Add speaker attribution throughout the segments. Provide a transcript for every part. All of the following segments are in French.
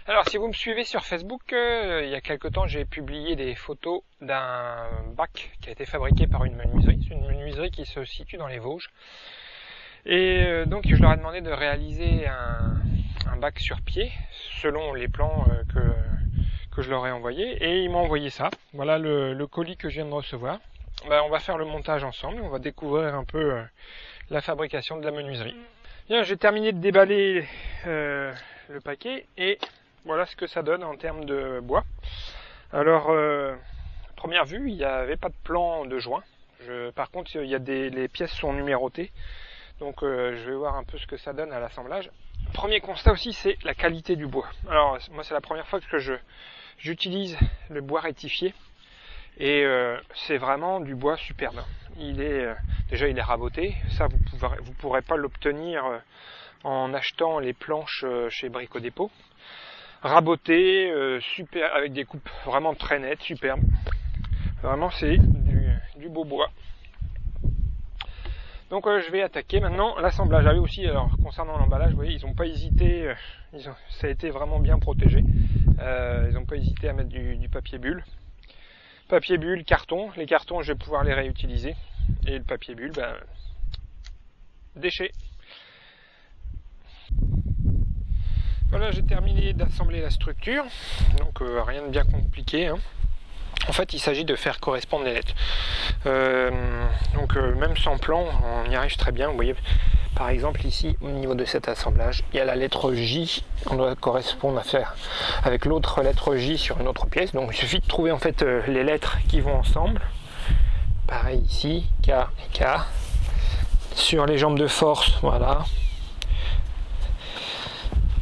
Speaker 1: Alors si vous me suivez sur Facebook, il y a quelque temps j'ai publié des photos d'un bac qui a été fabriqué par une menuiserie. C'est une menuiserie qui se situe dans les Vosges. Et donc je leur ai demandé de réaliser un bac sur pied selon les plans que je leur ai envoyés. Et ils m'ont envoyé ça. Voilà le colis que je viens de recevoir. On va faire le montage ensemble. On va découvrir un peu la fabrication de la menuiserie. Bien, j'ai terminé de déballer le paquet et voilà ce que ça donne en termes de bois. Alors, première vue, il n'y avait pas de plan de joint. Par contre, les pièces sont numérotées. Donc, je vais voir un peu ce que ça donne à l'assemblage. Premier constat aussi, c'est la qualité du bois. Alors, moi, c'est la première fois que j'utilise le bois rectifié. Et c'est vraiment du bois superbe. Déjà, il est raboté. Ça, vous pourrez pas l'obtenir en achetant les planches chez Brico Dépôt. Raboté, super, avec des coupes vraiment très nettes, superbes. Vraiment, c'est du beau bois. Donc, je vais attaquer maintenant l'assemblage. Ah oui, aussi, alors concernant l'emballage, vous voyez, ils n'ont pas hésité. Ça a été vraiment bien protégé. Ils n'ont pas hésité à mettre du papier bulle. Papier bulle, carton. Les cartons, je vais pouvoir les réutiliser. Et le papier bulle, déchet. Voilà, j'ai terminé d'assembler la structure. Donc rien de bien compliqué. Hein. En fait, il s'agit de faire correspondre les lettres. Même sans plan, on y arrive très bien. Vous voyez, par exemple, ici, au niveau de cet assemblage, il y a la lettre J qu'on doit correspondre à faire avec l'autre lettre J sur une autre pièce. Donc, il suffit de trouver en fait les lettres qui vont ensemble. Pareil ici, K et K. Sur les jambes de force, voilà.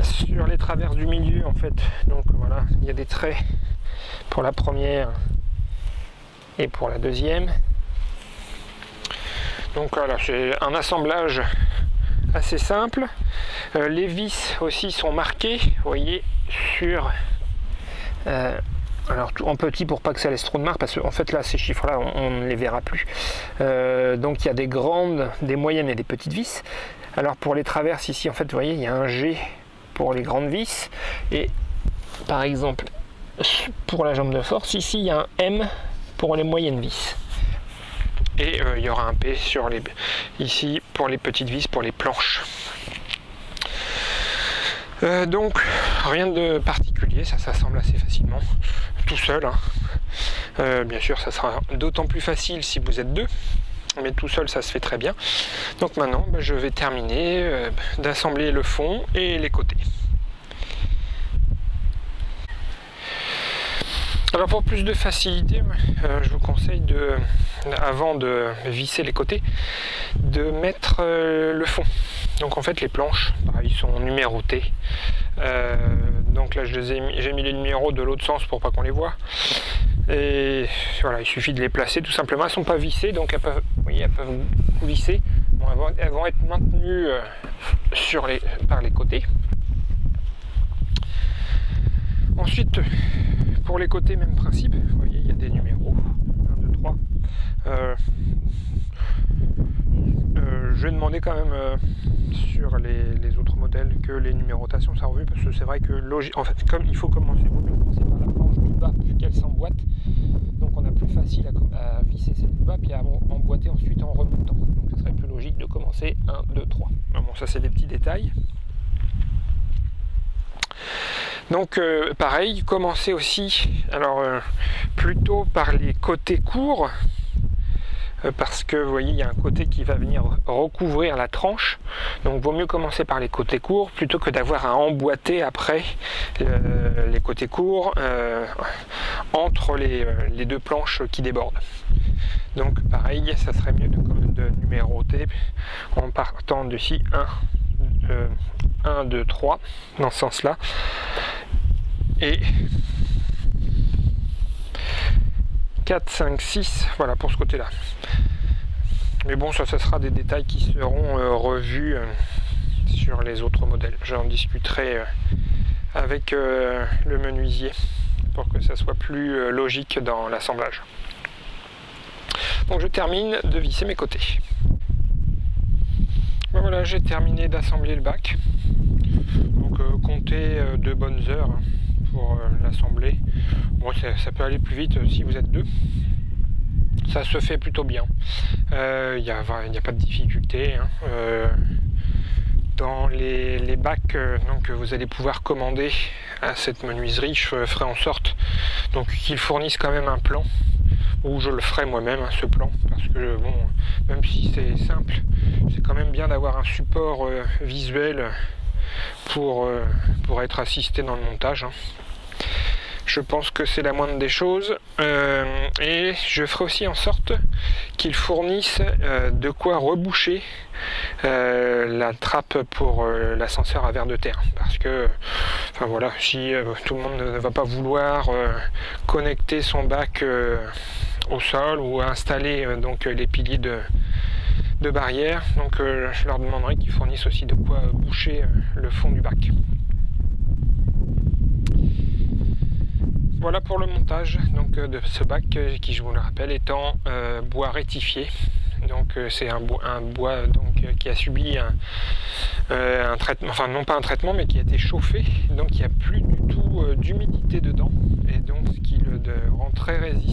Speaker 1: Sur les traverses du milieu, en fait, donc voilà, il y a des traits pour la première et pour la deuxième. Donc voilà, c'est un assemblage assez simple. Les vis aussi sont marquées, vous voyez, sur alors tout en petit pour pas que ça laisse trop de marques, parce qu'en fait là ces chiffres là on ne les verra plus. Donc il y a des grandes, des moyennes et des petites vis. Alors pour les traverses ici, en fait vous voyez, il y a un G pour les grandes vis, et par exemple pour la jambe de force ici il y a un M pour les moyennes vis, et il y aura un P ici pour les petites vis, pour les planches. Donc rien de particulier, ça s'assemble assez facilement tout seul, hein. Bien sûr ça sera d'autant plus facile si vous êtes deux, mais tout seul ça se fait très bien. Donc maintenant je vais terminer d'assembler le fond et les côtés. Alors pour plus de facilité, je vous conseille avant de visser les côtés, de mettre le fond. Donc en fait les planches, pareil, sont numérotées. Donc là j'ai mis les numéros de l'autre sens pour pas qu'on les voit. Et voilà, il suffit de les placer tout simplement. Elles ne sont pas vissées, donc elles peuvent glisser. Bon, elles vont être maintenues par les côtés. Ensuite, pour les côtés, même principe. Vous voyez, il y a des numéros. 1, 2, 3. Je vais demander quand même sur les autres modèles que les numérotations soient revues, parce que c'est vrai que en fait, comme il faut commencer par la planche du bas vu qu'elle s'emboîte, donc on a plus facile à visser celle du bas puis à emboîter ensuite en remontant. Donc ce serait plus logique de commencer 1, 2, 3. Bon, ça c'est des petits détails. Donc pareil, commencer aussi plutôt par les côtés courts, parce que vous voyez il y a un côté qui va venir recouvrir la tranche, donc vaut mieux commencer par les côtés courts plutôt que d'avoir à emboîter après les côtés courts entre les deux planches qui débordent. Donc pareil, ça serait mieux de numéroter en partant d'ici 1, 2, 3 dans ce sens là, et 4, 5, 6, voilà pour ce côté là. Mais bon, ça sera des détails qui seront revus sur les autres modèles. J'en discuterai avec le menuisier pour que ça soit plus logique dans l'assemblage. Donc je termine de visser mes côtés. Voilà, j'ai terminé d'assembler le bac. Donc comptez 2 bonnes heures hein, pour l'assembler. Bon, ça peut aller plus vite si vous êtes 2. Ça se fait plutôt bien. Il n'y a pas de difficulté. Hein. Dans les bacs donc, vous allez pouvoir commander à cette menuiserie, je ferai en sorte qu'ils fournissent quand même un plan, ou je le ferai moi-même hein, ce plan, parce que bon, même si c'est simple, c'est quand même bien d'avoir un support visuel pour être assisté dans le montage. Hein. Je pense que c'est la moindre des choses et je ferai aussi en sorte qu'ils fournissent de quoi reboucher la trappe pour l'ascenseur à ver de terre, parce que enfin voilà, si tout le monde ne va pas vouloir connecter son bac au sol ou installer donc les piliers de barrière, donc je leur demanderai qu'ils fournissent aussi de quoi boucher le fond du bac. Voilà pour le montage donc, de ce bac qui, je vous le rappelle, est en bois rétifié. Donc c'est un bois donc, qui a subi un traitement, enfin non pas un traitement, mais qui a été chauffé, donc il n'y a plus du tout d'humidité dedans, et donc ce qui le rend très résistant